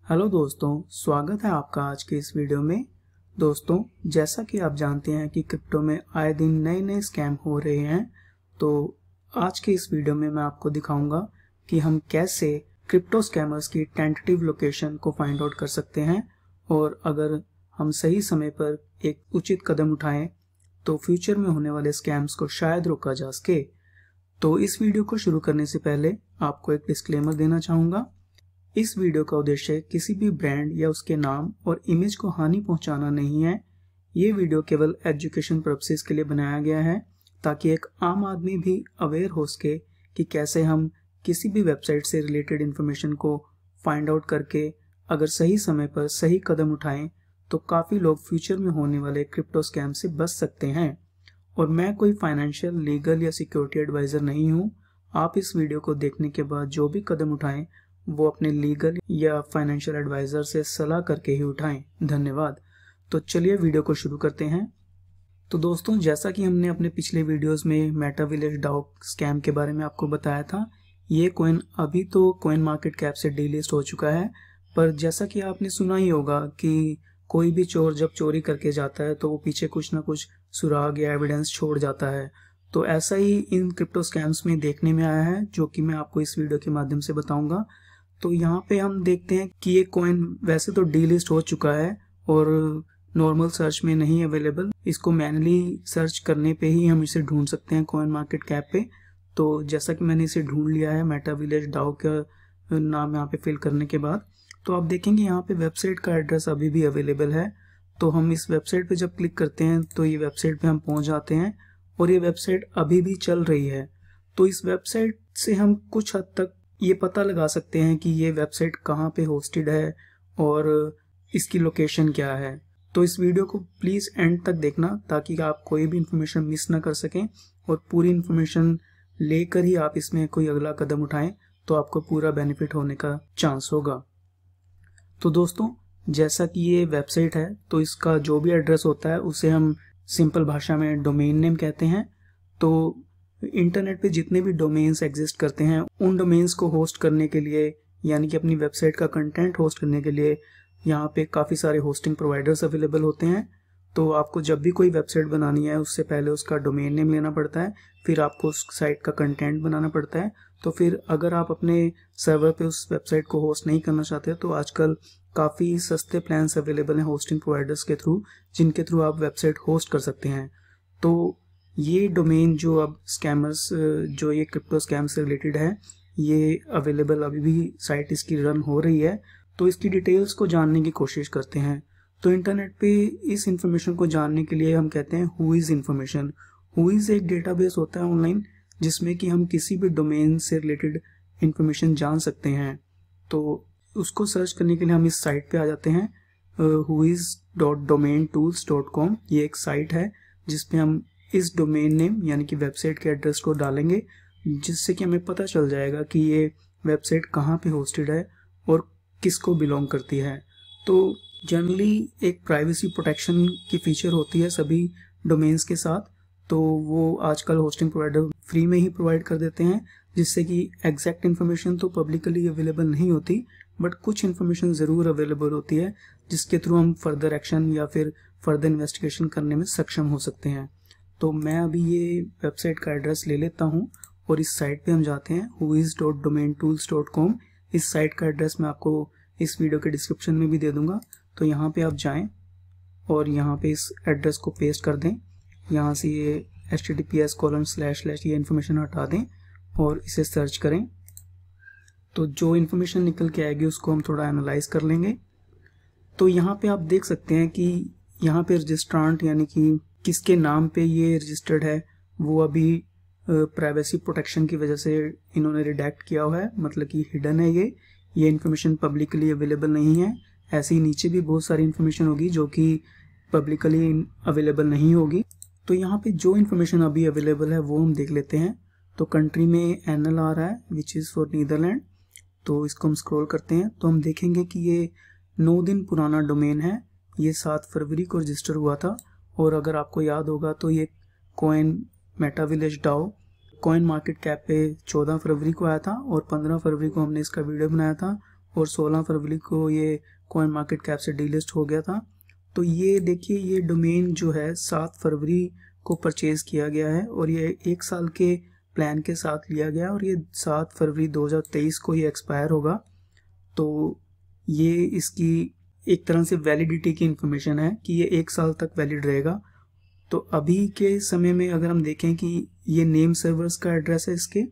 Hello दोस्तों, स्वागत है आपका आज के इस वीडियो में। दोस्तों, जैसा कि आप जानते हैं कि क्रिप्टो में आए दिन नए नए स्कैम हो रहे हैं, तो आज के इस वीडियो में मैं आपको दिखाऊंगा कि हम कैसे क्रिप्टो स्कैमर्स की टेंटेटिव लोकेशन को फाइंड आउट कर सकते हैं और अगर हम सही समय पर एक उचित कदम उठाएं तो फ्यूचर में होने वाले स्कैम्स को शायद रोका जा सके। तो इस वीडियो को शुरू करने से पहले आपको एक डिस्क्लेमर देना चाहूँगा। इस वीडियो का उद्देश्य किसी भी ब्रांड या उसके नाम और इमेज को हानि पहुंचाना नहीं है। ये वीडियो केवल एजुकेशन पर्पसेस के लिए बनाया गया है ताकि एक आम आदमी भी अवेयर हो सके कि कैसे हम किसी भी वेबसाइट से रिलेटेड इन्फॉर्मेशन को फाइंड आउट करके अगर सही समय पर सही कदम उठाएं तो काफ़ी लोग फ्यूचर में होने वाले क्रिप्टो स्कैम से बच सकते हैं। और मैं कोई फाइनेंशियल, लीगल या सिक्योरिटी एडवाइज़र नहीं हूँ। आप इस वीडियो को देखने के बाद जो भी कदम उठाएं वो अपने लीगल या फाइनेंशियल एडवाइज़र से सलाह करके ही उठाएं। धन्यवाद। तो चलिए वीडियो को शुरू करते हैं। तो दोस्तों, जैसा कि हमने अपने पिछले वीडियोस में मेटाविलेज डाओ स्कैम के बारे में आपको बताया था, ये कॉइन अभी तो कॉइन मार्केट कैप से डीलिस्ट हो चुका है, पर जैसा कि आपने सुना ही होगा कि कोई भी चोर जब चोरी करके जाता है तो वो पीछे कुछ ना कुछ सुराग या एविडेंस छोड़ जाता है। तो ऐसा ही इन क्रिप्टो स्कैम्स में देखने में आया है, जो कि मैं आपको इस वीडियो के माध्यम से बताऊंगा। तो यहाँ पे हम देखते हैं कि ये कॉइन वैसे तो डीलिस्ट हो चुका है और नॉर्मल सर्च में नहीं अवेलेबल। इसको मैनुअली सर्च करने पे ही हम इसे ढूंढ सकते हैं कॉइन मार्केट कैप पे। तो जैसा कि मैंने इसे ढूंढ लिया है मेटाविलेज डाओ का नाम यहाँ पे फिल करने के बाद, तो आप देखेंगे यहाँ पे वेबसाइट का एड्रेस अभी भी अवेलेबल है। तो हम इस वेबसाइट पे जब क्लिक करते हैं तो ये वेबसाइट पे हम पहुँच जाते हैं और ये वेबसाइट अभी भी चल रही है। तो इस वेबसाइट से हम कुछ हद तक ये पता लगा सकते हैं कि ये वेबसाइट कहाँ पे होस्टेड है और इसकी लोकेशन क्या है। तो इस वीडियो को प्लीज़ एंड तक देखना ताकि आप कोई भी इंफॉर्मेशन मिस ना कर सकें और पूरी इंफॉर्मेशन लेकर ही आप इसमें कोई अगला कदम उठाएं तो आपको पूरा बेनिफिट होने का चांस होगा। तो दोस्तों, जैसा कि ये वेबसाइट है तो इसका जो भी एड्रेस होता है उसे हम सिंपल भाषा में डोमेन नेम कहते हैं। तो इंटरनेट पे जितने भी डोमेन्स एग्जिस्ट करते हैं उन डोमेन्स को होस्ट करने के लिए, यानी कि अपनी वेबसाइट का कंटेंट होस्ट करने के लिए यहाँ पे काफ़ी सारे होस्टिंग प्रोवाइडर्स अवेलेबल होते हैं। तो आपको जब भी कोई वेबसाइट बनानी है उससे पहले उसका डोमेन नेम लेना पड़ता है, फिर आपको उस साइट का कंटेंट बनाना पड़ता है। तो फिर अगर आप अपने सर्वर पे उस वेबसाइट को होस्ट नहीं करना चाहते तो आजकल काफ़ी सस्ते प्लान्स अवेलेबल हैं होस्टिंग प्रोवाइडर्स के थ्रू, जिनके थ्रू आप वेबसाइट होस्ट कर सकते हैं। तो ये डोमेन जो अब स्कैमर्स जो ये क्रिप्टो स्कैम से रिलेटेड है, ये अवेलेबल अभी भी साइट इसकी रन हो रही है। तो इसकी डिटेल्स को जानने की कोशिश करते हैं। तो इंटरनेट पे इस इंफॉर्मेशन को जानने के लिए हम कहते हैं who is information. Who is एक डेटाबेस होता है ऑनलाइन जिसमें कि हम किसी भी डोमेन से रिलेटेड इंफॉर्मेशन जान सकते हैं। तो उसको सर्च करने के लिए हम इस साइट पे आ जाते हैं, whois.domaintools.com। ये एक साइट है जिसपे हम इस डोमेन नेम यानी कि वेबसाइट के एड्रेस को डालेंगे, जिससे कि हमें पता चल जाएगा कि ये वेबसाइट कहाँ पे होस्टेड है और किसको बिलोंग करती है। तो जनरली एक प्राइवेसी प्रोटेक्शन की फीचर होती है सभी डोमेन्स के साथ, तो वो आजकल होस्टिंग प्रोवाइडर फ्री में ही प्रोवाइड कर देते हैं, जिससे कि एग्जैक्ट इन्फॉर्मेशन तो पब्लिकली अवेलेबल नहीं होती, बट कुछ इन्फॉर्मेशन ज़रूर अवेलेबल होती है जिसके थ्रू हम फर्दर एक्शन या फिर फर्दर इन्वेस्टिगेशन करने में सक्षम हो सकते हैं। तो मैं अभी ये वेबसाइट का एड्रेस ले लेता हूँ और इस साइट पे हम जाते हैं whois.domaintools.com। इस साइट का एड्रेस मैं आपको इस वीडियो के डिस्क्रिप्शन में भी दे दूँगा। तो यहाँ पे आप जाएं और यहाँ पे इस एड्रेस को पेस्ट कर दें। यहाँ से ये https:// ये इन्फॉर्मेशन हटा दें और इसे सर्च करें। तो जो इन्फॉर्मेशन निकल के आएगी उसको हम थोड़ा एनालाइज कर लेंगे। तो यहाँ पे आप देख सकते हैं कि यहाँ पे रजिस्ट्रांट यानी कि किसके नाम पे ये रजिस्टर्ड है वो अभी प्राइवेसी प्रोटेक्शन की वजह से इन्होंने रिडैक्ट किया हुआ है, मतलब कि हिडन है। ये इन्फॉर्मेशन पब्लिकली अवेलेबल नहीं है। ऐसे ही नीचे भी बहुत सारी इन्फॉर्मेशन होगी जो कि पब्लिकली अवेलेबल नहीं होगी। तो यहाँ पे जो इन्फॉर्मेशन अभी अवेलेबल है वो हम देख लेते हैं। तो कंट्री में NL आ रहा है विच इज़ फॉर नीदरलैंड। तो इसको हम स्क्रॉल करते हैं तो हम देखेंगे कि ये 9 दिन पुराना डोमेन है। ये 7 फरवरी को रजिस्टर हुआ था और अगर आपको याद होगा तो ये coin Metavillage DAO coin market cap पे 14 फरवरी को आया था और 15 फरवरी को हमने इसका वीडियो बनाया था और 16 फरवरी को ये कॉइन मार्केट कैप से डीलिस्ट हो गया था। तो ये देखिए, ये डोमेन जो है 7 फरवरी को परचेज किया गया है और ये 1 साल के प्लान के साथ लिया गया और ये 7 फरवरी 2023 को ये एक्सपायर होगा। तो ये इसकी एक तरह से वैलिडिटी की इंफॉर्मेशन है कि ये 1 साल तक वैलिड रहेगा। तो अभी के समय में अगर हम देखें कि ये नेम सर्वर्स का एड्रेस है इसके,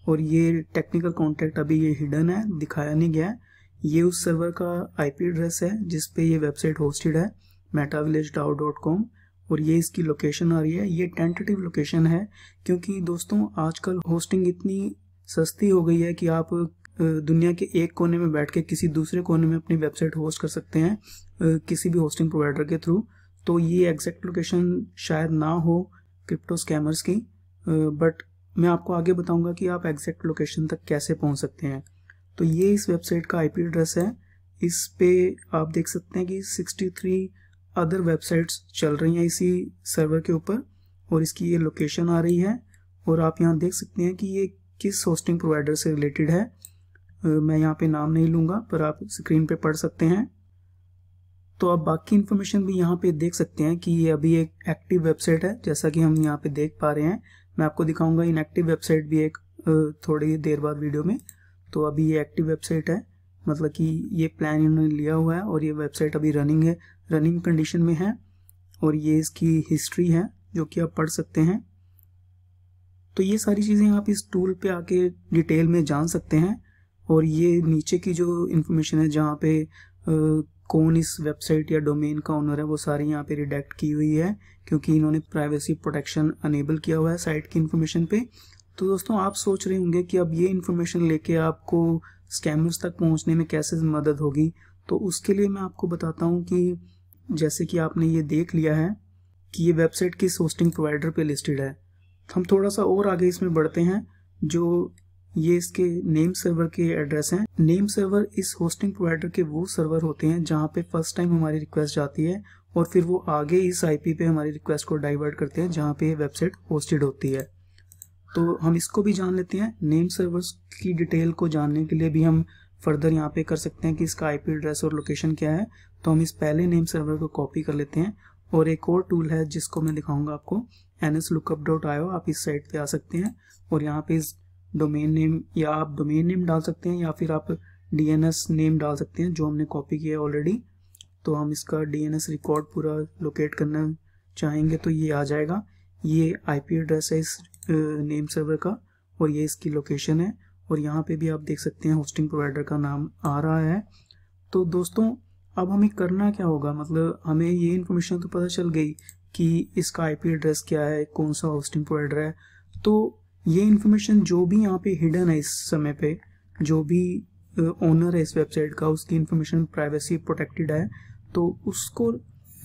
और ये टेक्निकल कॉन्टैक्ट अभी ये हिडन है, दिखाया नहीं गया है। ये उस सर्वर का आईपी एड्रेस है जिस पे ये वेबसाइट होस्टेड है, metavillage.com, और ये इसकी लोकेशन आ रही है। ये टेंटेटिव लोकेशन है क्योंकि दोस्तों आजकल होस्टिंग इतनी सस्ती हो गई है कि आप दुनिया के एक कोने में बैठ के किसी दूसरे कोने में अपनी वेबसाइट होस्ट कर सकते हैं किसी भी होस्टिंग प्रोवाइडर के थ्रू। तो ये एग्जैक्ट लोकेशन शायद ना हो क्रिप्टो स्कैमर्स की, बट मैं आपको आगे बताऊंगा कि आप एग्जैक्ट लोकेशन तक कैसे पहुंच सकते हैं। तो ये इस वेबसाइट का आईपी एड्रेस है। इस पे आप देख सकते हैं कि 63 अदर वेबसाइट्स चल रही हैं इसी सर्वर के ऊपर, और इसकी ये लोकेशन आ रही है। और आप यहाँ देख सकते हैं कि ये किस होस्टिंग प्रोवाइडर से रिलेटेड है। मैं यहाँ पे नाम नहीं लूँगा, पर आप स्क्रीन पे पढ़ सकते हैं। तो आप बाकी इन्फॉर्मेशन भी यहाँ पे देख सकते हैं कि ये अभी एक एक्टिव वेबसाइट है, जैसा कि हम यहाँ पे देख पा रहे हैं। मैं आपको दिखाऊंगा इनएक्टिव वेबसाइट भी एक थोड़ी देर बाद वीडियो में। तो अभी ये एक्टिव वेबसाइट है, मतलब कि ये प्लान इन्होंने लिया हुआ है और ये वेबसाइट अभी रनिंग है, रनिंग कंडीशन में है, और ये इसकी हिस्ट्री है जो कि आप पढ़ सकते हैं। तो ये सारी चीज़ें आप इस टूल पे आके डिटेल में जान सकते हैं। और ये नीचे की जो इन्फॉर्मेशन है जहाँ पे कौन इस वेबसाइट या डोमेन का ओनर है वो सारी यहाँ पे रिडेक्ट की हुई है, क्योंकि इन्होंने प्राइवेसी प्रोटेक्शन अनेबल किया हुआ है साइट की इन्फॉर्मेशन पे। तो दोस्तों आप सोच रहे होंगे कि अब ये इन्फॉर्मेशन लेके आपको स्कैमर्स तक पहुँचने में कैसे मदद होगी। तो उसके लिए मैं आपको बताता हूँ कि जैसे कि आपने ये देख लिया है कि ये वेबसाइट किस होस्टिंग प्रोवाइडर पे लिस्टेड है। हम थोड़ा सा और आगे इसमें बढ़ते हैं। जो ये इसके नेम सर्वर के एड्रेस हैं। नेम सर्वर इस होस्टिंग प्रोवाइडर के वो सर्वर होते हैं जहाँ पे फर्स्ट टाइम हमारी रिक्वेस्ट जाती है और फिर वो आगे इस आईपी पे हमारी रिक्वेस्ट को डाइवर्ट करते हैं जहाँ पे वेबसाइट होस्टेड होती है। तो हम इसको भी जान लेते हैं। नेम सर्वर्स की डिटेल को जानने के लिए भी हम फर्दर यहाँ पे कर सकते हैं कि इसका आईपी एड्रेस और लोकेशन क्या है। तो हम इस पहले नेम सर्वर को कॉपी कर लेते हैं, और एक और टूल है जिसको मैं दिखाऊंगा आपको, nslookup.io। आप इस साइट पे आ सकते हैं और यहाँ पे इस डोमेन नेम, या आप डोमेन नेम डाल सकते हैं या फिर आप डीएनएस नेम डाल सकते हैं जो हमने कॉपी किया है ऑलरेडी। तो हम इसका डीएनएस रिकॉर्ड पूरा लोकेट करना चाहेंगे तो ये आ जाएगा। ये आईपी एड्रेस है इस नेम सर्वर का, और ये इसकी लोकेशन है, और यहाँ पे भी आप देख सकते हैं होस्टिंग प्रोवाइडर का नाम आ रहा है। तो दोस्तों अब हमें करना क्या होगा, मतलब हमें ये इन्फॉर्मेशन तो पता चल गई कि इसका आईपी एड्रेस क्या है, कौन सा होस्टिंग प्रोवाइडर है। तो ये इन्फॉर्मेशन जो भी यहाँ पे हिडन है इस समय पे, जो भी ओनर है इस वेबसाइट का, उसकी इन्फॉर्मेशन प्राइवेसी प्रोटेक्टेड है। तो उसको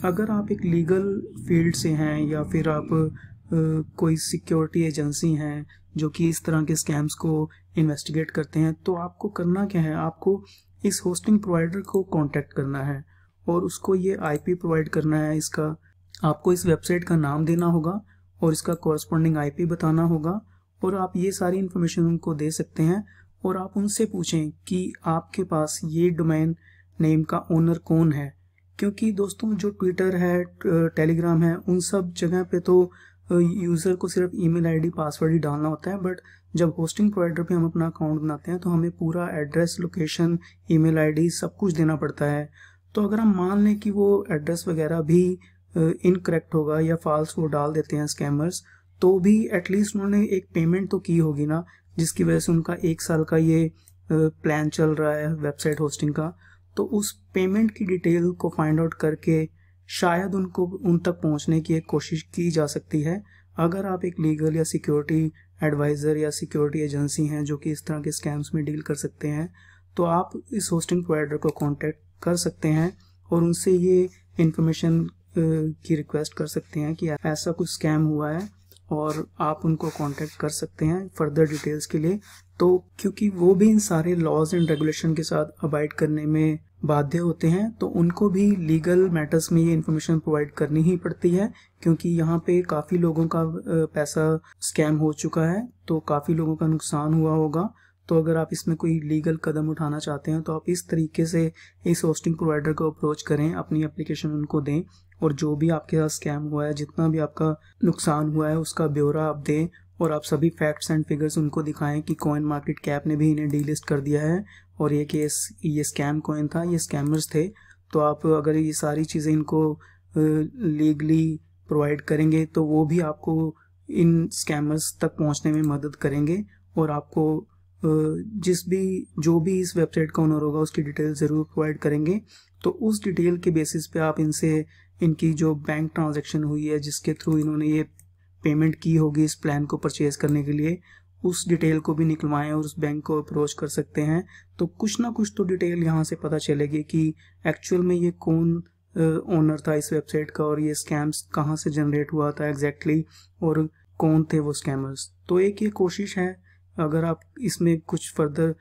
अगर आप एक लीगल फील्ड से हैं या फिर आप कोई सिक्योरिटी एजेंसी हैं जो कि इस तरह के स्कैम्स को इन्वेस्टिगेट करते हैं, तो आपको करना क्या है, आपको इस होस्टिंग प्रोवाइडर को कांटेक्ट करना है और उसको ये आईपी प्रोवाइड करना है। इसका आपको इस वेबसाइट का नाम देना होगा और इसका कॉरस्पॉन्डिंग आईपी बताना होगा, और आप ये सारी इन्फॉर्मेशन उनको दे सकते हैं। और आप उनसे पूछें कि आपके पास ये डोमेन नेम का ओनर कौन है, क्योंकि दोस्तों जो ट्विटर है, टेलीग्राम है, उन सब जगह पे तो यूज़र को सिर्फ ईमेल आईडी पासवर्ड ही डालना होता है, बट जब होस्टिंग प्रोवाइडर पे हम अपना अकाउंट बनाते हैं तो हमें पूरा एड्रेस, लोकेशन, ईमेल आईडी सब कुछ देना पड़ता है। तो अगर हम मान लें कि वो एड्रेस वगैरह भी इनकरेक्ट होगा या फॉल्स वो डाल देते हैं स्कैमर्स, तो भी एटलीस्ट उन्होंने एक पेमेंट तो की होगी ना, जिसकी वजह से उनका 1 साल का ये प्लान चल रहा है वेबसाइट होस्टिंग का। तो उस पेमेंट की डिटेल को फाइंड आउट करके शायद उनको उन तक पहुंचने की एक कोशिश की जा सकती है। अगर आप एक लीगल या सिक्योरिटी एडवाइज़र या सिक्योरिटी एजेंसी हैं जो कि इस तरह के स्कैम्स में डील कर सकते हैं, तो आप इस होस्टिंग प्रोवाइडर को कांटेक्ट कर सकते हैं और उनसे ये इन्फॉर्मेशन की रिक्वेस्ट कर सकते हैं कि ऐसा कुछ स्कैम हुआ है, और आप उनको कांटेक्ट कर सकते हैं फर्दर डिटेल्स के लिए। तो क्योंकि वो भी इन सारे लॉज एंड रेगुलेशन के साथ अबाइड करने में बाध्य होते हैं, तो उनको भी लीगल मैटर्स में ये इन्फॉर्मेशन प्रोवाइड करनी ही पड़ती है, क्योंकि यहाँ पे काफ़ी लोगों का पैसा स्कैम हो चुका है, तो काफ़ी लोगों का नुकसान हुआ होगा। तो अगर आप इसमें कोई लीगल कदम उठाना चाहते हैं तो आप इस तरीके से इस होस्टिंग प्रोवाइडर को अप्रोच करें, अपनी एप्लीकेशन उनको दें और जो भी आपके साथ स्कैम हुआ है, जितना भी आपका नुकसान हुआ है उसका ब्यौरा आप दें और आप सभी फैक्ट्स एंड फिगर्स उनको दिखाएं कि कॉइन मार्केट कैप ने भी इन्हें डीलिस्ट कर दिया है और ये केस ये स्कैम कॉइन था, ये स्कैमर्स थे। तो आप अगर ये सारी चीज़ें इनको लीगली प्रोवाइड करेंगे तो वो भी आपको इन स्कैमर्स तक पहुंचने में मदद करेंगे और आपको जो भी इस वेबसाइट का ओनर होगा उसकी डिटेल ज़रूर प्रोवाइड करेंगे। तो उस डिटेल के बेसिस पे आप इनसे इनकी जो बैंक ट्रांजैक्शन हुई है, जिसके थ्रू इन्होंने ये पेमेंट की होगी इस प्लान को परचेज करने के लिए, उस डिटेल को भी निकलवाएं और उस बैंक को अप्रोच कर सकते हैं। तो कुछ ना कुछ तो डिटेल यहाँ से पता चलेगी कि एक्चुअल में ये कौन ओनर था इस वेबसाइट का और ये स्कैम्स कहाँ से जनरेट हुआ था एग्जैक्टली और कौन थे वो स्कैमर्स। तो एक ये कोशिश है, अगर आप इसमें कुछ फर्दर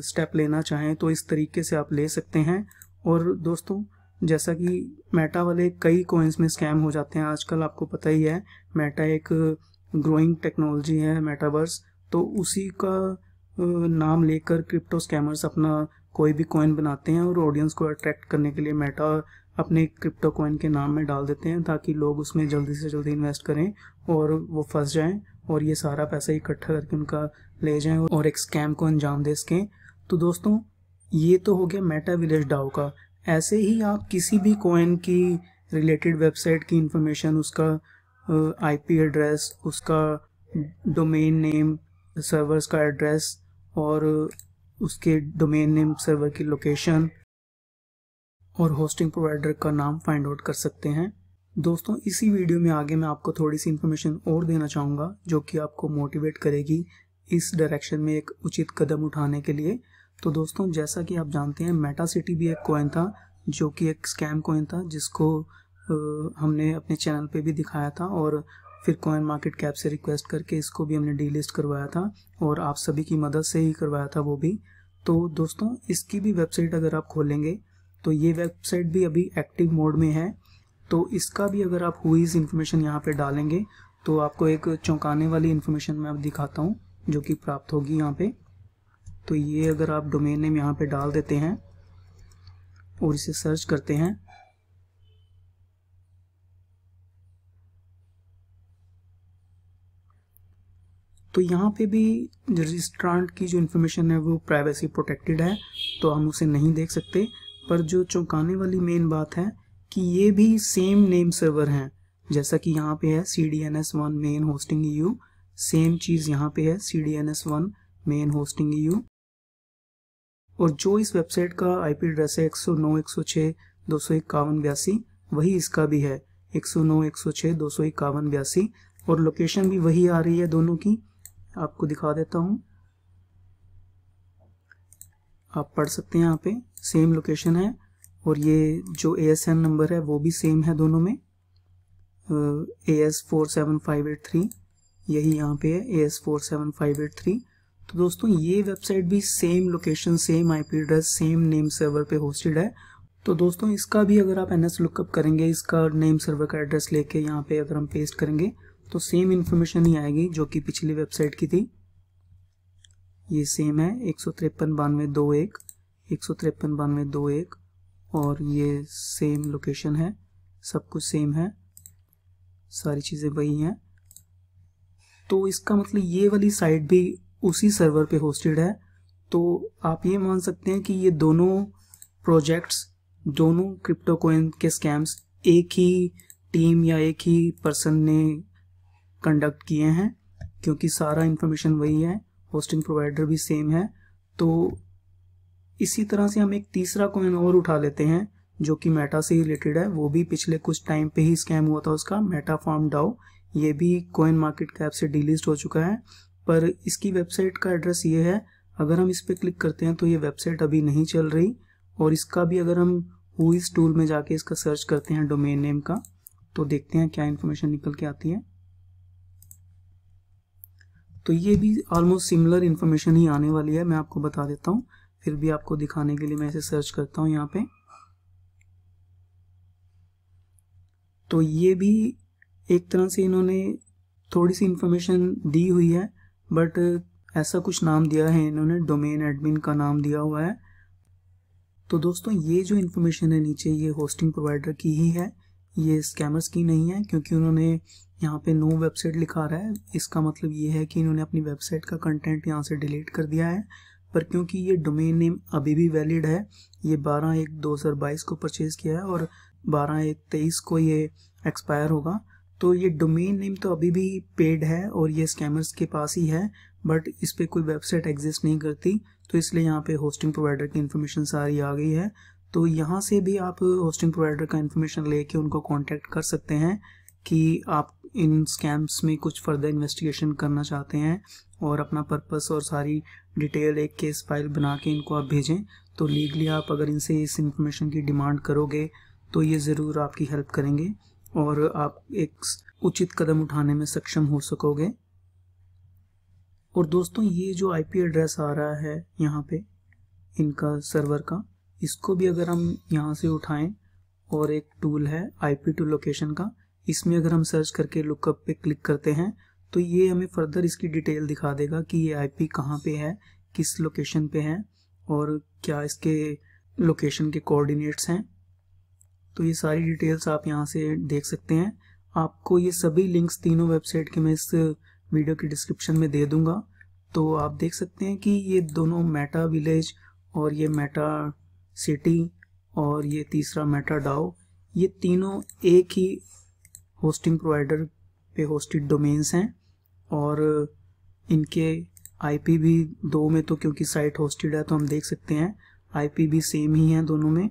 स्टेप लेना चाहें तो इस तरीके से आप ले सकते हैं। और दोस्तों, जैसा कि मेटा वाले कई कॉइन्स में स्कैम हो जाते हैं आजकल, आपको पता ही है मेटा एक ग्रोइंग टेक्नोलॉजी है, मेटावर्स, तो उसी का नाम लेकर क्रिप्टो स्कैमर्स अपना कोई भी कॉइन बनाते हैं और ऑडियंस को अट्रैक्ट करने के लिए मेटा अपने क्रिप्टो कॉइन के नाम में डाल देते हैं ताकि लोग उसमें जल्दी से जल्दी इन्वेस्ट करें और वो फंस जाएं और ये सारा पैसा इकट्ठा करके उनका ले जाएं और एक स्कैम को अंजाम दे सकें। तो दोस्तों, ये तो हो गया मेटा विलेज डाओ का। ऐसे ही आप किसी भी कॉइन की रिलेटेड वेबसाइट की इंफॉर्मेशन, उसका आईपी एड्रेस, उसका डोमेन नेम, सर्वर्स का एड्रेस और उसके डोमेन नेम सर्वर की लोकेशन और होस्टिंग प्रोवाइडर का नाम फाइंड आउट कर सकते हैं। दोस्तों, इसी वीडियो में आगे मैं आपको थोड़ी सी इन्फॉर्मेशन और देना चाहूँगा जो कि आपको मोटिवेट करेगी इस डायरेक्शन में एक उचित कदम उठाने के लिए। तो दोस्तों, जैसा कि आप जानते हैं, मेटा सिटी भी एक कॉइन था जो कि एक स्कैम कॉइन था, जिसको हमने अपने चैनल पे भी दिखाया था और फिर कॉइन मार्केट कैप से रिक्वेस्ट करके इसको भी हमने डीलिस्ट करवाया था और आप सभी की मदद से ही करवाया था वो भी। तो दोस्तों, इसकी भी वेबसाइट अगर आप खोलेंगे तो ये वेबसाइट भी अभी एक्टिव मोड में है। तो इसका भी अगर आप हुईज इन्फॉर्मेशन यहाँ पे डालेंगे तो आपको एक चौंकाने वाली इन्फॉर्मेशन मैं अब दिखाता हूँ जो कि प्राप्त होगी यहाँ पे। तो ये अगर आप डोमेन नेम यहाँ पे डाल देते हैं और इसे सर्च करते हैं तो यहाँ पे भी रजिस्ट्रांट की जो इन्फॉर्मेशन है वो प्राइवेसी प्रोटेक्टेड है, तो हम उसे नहीं देख सकते। पर जो चौंकाने वाली मेन बात है कि ये भी सेम नेम सर्वर हैं, जैसा कि यहाँ पे है CDNS1 main hosting EU, same चीज़ यहाँ पे है CDNS1 मेन होस्टिंग EU। और जो इस वेबसाइट का IP एड्रेस है 109.106.251.82, वही इसका भी है 109.106.251.82 और लोकेशन भी वही आ रही है दोनों की। आपको दिखा देता हूँ, आप पढ़ सकते हैं, यहाँ पे सेम लोकेशन है और ये जो ASN नंबर है वो भी सेम है दोनों में, AS47583 यही यहाँ पे है, AS47583। तो दोस्तों, ये वेबसाइट भी same location, same IP address, same name server पे होस्टेड है। तो दोस्तों, इसका भी अगर आप NS लुकअप करेंगे, इसका नेम सर्वर का एड्रेस लेके यहाँ पे अगर हम पेस्ट करेंगे तो सेम इन्फॉर्मेशन ही आएगी जो कि पिछली वेबसाइट की थी। ये सेम है 1539221, 1539221 और ये सेम लोकेशन है, सब कुछ सेम है, सारी चीज़ें वही हैं। तो इसका मतलब ये वाली साइट भी उसी सर्वर पे होस्टेड है। तो आप ये मान सकते हैं कि ये दोनों प्रोजेक्ट्स, दोनों क्रिप्टो कॉइन के स्कैम्स एक ही टीम या एक ही पर्सन ने कंडक्ट किए हैं, क्योंकि सारा इन्फॉर्मेशन वही है, होस्टिंग प्रोवाइडर भी सेम है। तो इसी तरह से हम एक तीसरा कॉइन और उठा लेते हैं जो कि मेटा से रिलेटेड है, वो भी पिछले कुछ टाइम पे ही स्कैम हुआ था उसका, मेटा फार्म डाओ। ये भी कॉइन मार्केट कैप से डिलिस्ट हो चुका है, पर इसकी वेबसाइट का एड्रेस ये है। अगर हम इस पर क्लिक करते हैं तो ये वेबसाइट अभी नहीं चल रही और इसका भी अगर हम हुईज टूल में जाके इसका सर्च करते हैं डोमेन नेम का तो देखते हैं क्या इन्फॉर्मेशन निकल के आती है। तो ये भी ऑलमोस्ट सिमिलर इन्फॉर्मेशन ही आने वाली है, मैं आपको बता देता हूँ, फिर भी आपको दिखाने के लिए मैं इसे सर्च करता हूँ यहाँ पे। तो ये भी एक तरह से इन्होंने थोड़ी सी इन्फॉर्मेशन दी हुई है, बट ऐसा कुछ नाम दिया है इन्होंने, डोमेन एडमिन का नाम दिया हुआ है। तो दोस्तों ये जो इन्फॉर्मेशन है नीचे, ये होस्टिंग प्रोवाइडर की ही है, ये स्कैमर्स की नहीं है, क्योंकि उन्होंने यहाँ पे नो वेबसाइट लिखा रहा है। इसका मतलब ये है कि इन्होंने अपनी वेबसाइट का कंटेंट यहाँ से डिलीट कर दिया है। पर क्योंकि ये डोमेन नेम अभी भी वैलिड है, ये 12/1/2022 को परचेज़ किया है और 12/1/23 को ये एक्सपायर होगा, तो ये डोमेन नेम तो अभी भी पेड है और ये स्कैमर्स के पास ही है, बट इस पर कोई वेबसाइट एग्जिस्ट नहीं करती, तो इसलिए यहाँ पे होस्टिंग प्रोवाइडर की इन्फॉर्मेशन सारी आ गई है। तो यहाँ से भी आप होस्टिंग प्रोवाइडर का इन्फॉर्मेशन लेके उनको कांटेक्ट कर सकते हैं कि आप इन स्कैम्स में कुछ फर्दर इन्वेस्टिगेशन करना चाहते हैं और अपना पर्पस और सारी डिटेल एक केस फाइल बना के इनको आप भेजें। तो लीगली आप अगर इनसे इस इन्फॉर्मेशन की डिमांड करोगे तो ये ज़रूर आपकी हेल्प करेंगे और आप एक उचित कदम उठाने में सक्षम हो सकोगे। और दोस्तों ये जो आईपी एड्रेस आ रहा है यहाँ पे इनका सर्वर का, इसको भी अगर हम यहाँ से उठाएं और एक टूल है IP2 लोकेशन का, इसमें अगर हम सर्च करके लुकअप पे क्लिक करते हैं तो ये हमें फर्दर इसकी डिटेल दिखा देगा कि ये IP कहाँ पे है, किस लोकेशन पे है और क्या इसके लोकेशन के कोऑर्डिनेट्स हैं। तो ये सारी डिटेल्स आप यहाँ से देख सकते हैं। आपको ये सभी लिंक्स तीनों वेबसाइट के मैं इस वीडियो की डिस्क्रिप्शन में दे दूंगा, तो आप देख सकते हैं कि ये दोनों मेटा विलेज और ये मेटा सिटी और ये तीसरा मेटा डाओ, ये तीनों एक ही होस्टिंग प्रोवाइडर पे होस्टेड डोमेन्स हैं और इनके IP भी दो में, तो क्योंकि साइट होस्टेड है तो हम देख सकते हैं IP भी सेम ही है दोनों में।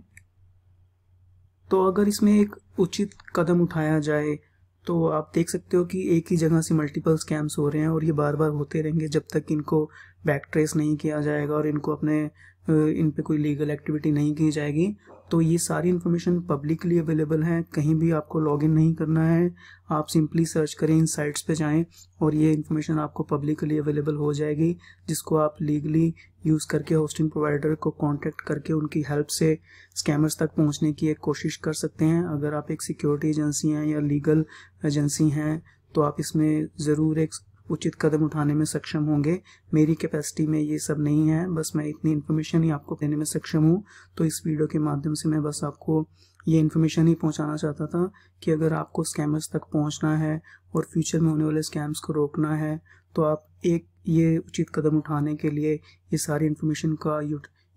तो अगर इसमें एक उचित कदम उठाया जाए तो आप देख सकते हो कि एक ही जगह से मल्टीपल स्कैम्स हो रहे हैं और ये बार बार होते रहेंगे जब तक इनको बैक ट्रेस नहीं किया जाएगा और इनको अपने इन पे कोई लीगल एक्टिविटी नहीं की जाएगी। तो ये सारी इन्फॉर्मेशन पब्लिकली अवेलेबल है, कहीं भी आपको लॉगिन नहीं करना है, आप सिंपली सर्च करें, इन साइट्स पे जाएं और ये इन्फॉर्मेशन आपको पब्लिकली अवेलेबल हो जाएगी, जिसको आप लीगली यूज़ करके होस्टिंग प्रोवाइडर को कांटेक्ट करके उनकी हेल्प से स्कैमर्स तक पहुंचने की एक कोशिश कर सकते हैं। अगर आप एक सिक्योरिटी एजेंसी हैं या लीगल एजेंसी हैं तो आप इसमें ज़रूर एक उचित कदम उठाने में सक्षम होंगे। मेरी कैपेसिटी में ये सब नहीं है, बस मैं इतनी इन्फॉर्मेशन ही आपको देने में सक्षम हूँ। तो इस वीडियो के माध्यम से मैं बस आपको ये इन्फॉर्मेशन ही पहुँचाना चाहता था कि अगर आपको स्कैमर्स तक पहुँचना है और फ्यूचर में होने वाले स्कैम्स को रोकना है तो आप एक ये उचित कदम उठाने के लिए ये सारी इन्फॉर्मेशन का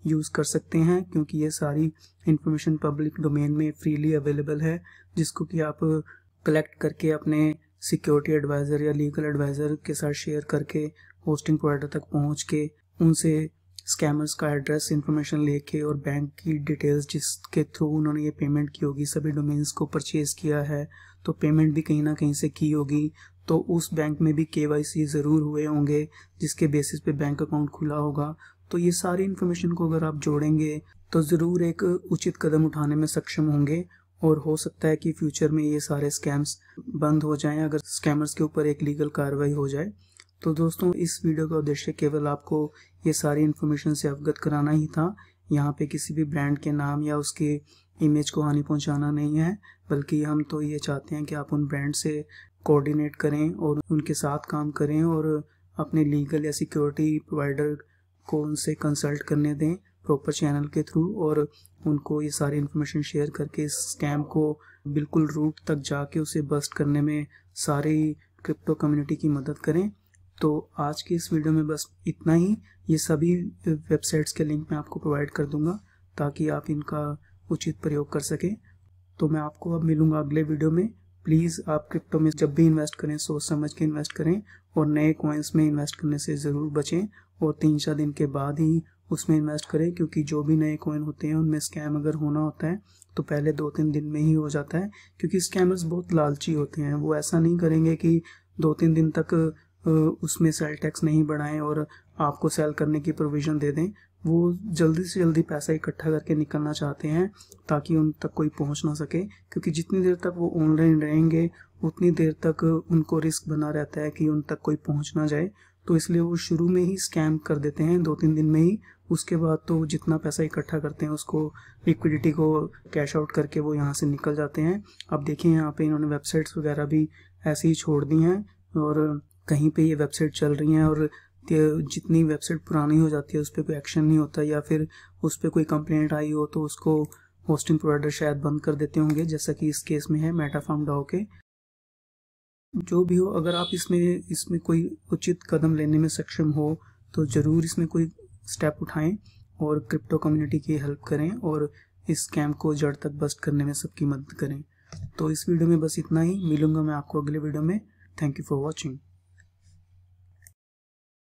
यूज़ कर सकते हैं, क्योंकि ये सारी इन्फॉर्मेशन पब्लिक डोमेन में फ्रीली अवेलेबल है, जिसको कि आप कलेक्ट करके अपने सिक्योरिटी एडवाइज़र या लीगल एडवाइज़र के साथ शेयर करके होस्टिंग प्रोवाइडर तक पहुंच के उनसे स्कैमर्स का एड्रेस इन्फॉर्मेशन लेके और बैंक की डिटेल्स जिसके थ्रू उन्होंने ये पेमेंट की होगी, सभी डोमेन्स को परचेज़ किया है तो पेमेंट भी कहीं ना कहीं से की होगी, तो उस बैंक में भी KYC ज़रूर हुए होंगे जिसके बेसिस पे बैंक अकाउंट खुला होगा। तो ये सारी इन्फॉर्मेशन को अगर आप जोड़ेंगे तो ज़रूर एक उचित कदम उठाने में सक्षम होंगे और हो सकता है कि फ्यूचर में ये सारे स्कैम्स बंद हो जाएं अगर स्कैमर्स के ऊपर एक लीगल कार्रवाई हो जाए। तो दोस्तों इस वीडियो का उद्देश्य केवल आपको ये सारी इन्फॉर्मेशन से अवगत कराना ही था। यहाँ पे किसी भी ब्रांड के नाम या उसके इमेज को हानि पहुँचाना नहीं है, बल्कि हम तो ये चाहते हैं कि आप उन ब्रांड से कोऑर्डिनेट करें और उनके साथ काम करें और अपने लीगल या सिक्योरिटी प्रोवाइडर को उनसे कंसल्ट करने दें प्रॉपर चैनल के थ्रू और उनको ये सारी इन्फॉर्मेशन शेयर करके इस स्कैम को बिल्कुल रूट तक जाके उसे बस्ट करने में सारी क्रिप्टो कम्युनिटी की मदद करें। तो आज की इस वीडियो में बस इतना ही। ये सभी वेबसाइट्स के लिंक मैं आपको प्रोवाइड कर दूंगा ताकि आप इनका उचित प्रयोग कर सकें। तो मैं आपको अब मिलूंगा अगले वीडियो में। प्लीज़ आप क्रिप्टो में जब भी इन्वेस्ट करें सोच समझ के इन्वेस्ट करें और नए कॉइन्स में इन्वेस्ट करने से ज़रूर बचें और 3-4 दिन के बाद ही उसमें इन्वेस्ट करें, क्योंकि जो भी नए कॉइन होते हैं उनमें स्कैम अगर होना होता है तो पहले 2-3 दिन में ही हो जाता है, क्योंकि स्कैमर्स बहुत लालची होते हैं। वो ऐसा नहीं करेंगे कि 2-3 दिन तक उसमें सेल टैक्स नहीं बढ़ाएं और आपको सेल करने की प्रोविज़न दे दें। वो जल्दी से जल्दी पैसा इकट्ठा करके निकलना चाहते हैं ताकि उन तक कोई पहुंच ना सके, क्योंकि जितनी देर तक वो ऑनलाइन रहेंगे उतनी देर तक उनको रिस्क बना रहता है कि उन तक कोई पहुंच ना जाए। तो इसलिए वो शुरू में ही स्कैम कर देते हैं 2-3 दिन में ही। उसके बाद तो जितना पैसा इकट्ठा करते हैं उसको लिक्विडिटी को कैश आउट करके वो यहाँ से निकल जाते हैं। अब देखिए यहाँ पे इन्होंने वेबसाइट्स वगैरह भी ऐसे ही छोड़ दी हैं और कहीं पे ये वेबसाइट चल रही हैं और जितनी वेबसाइट पुरानी हो जाती है उस पर कोई एक्शन नहीं होता, या फिर उस पर कोई कंप्लेंट आई हो तो उसको होस्टिंग प्रोवाइडर शायद बंद कर देते होंगे, जैसा कि इस केस में है मेटाफर्म डाओ के। जो भी हो, अगर आप इसमें कोई उचित कदम लेने में सक्षम हो तो ज़रूर इसमें कोई स्टेप उठाएं और क्रिप्टो कम्युनिटी की हेल्प करें और इस स्कैम को जड़ तक बस्ट करने में सबकी मदद करें। तो इस वीडियो में बस इतना ही, मिलूंगा मैं आपको अगले वीडियो में। Thank you for watching.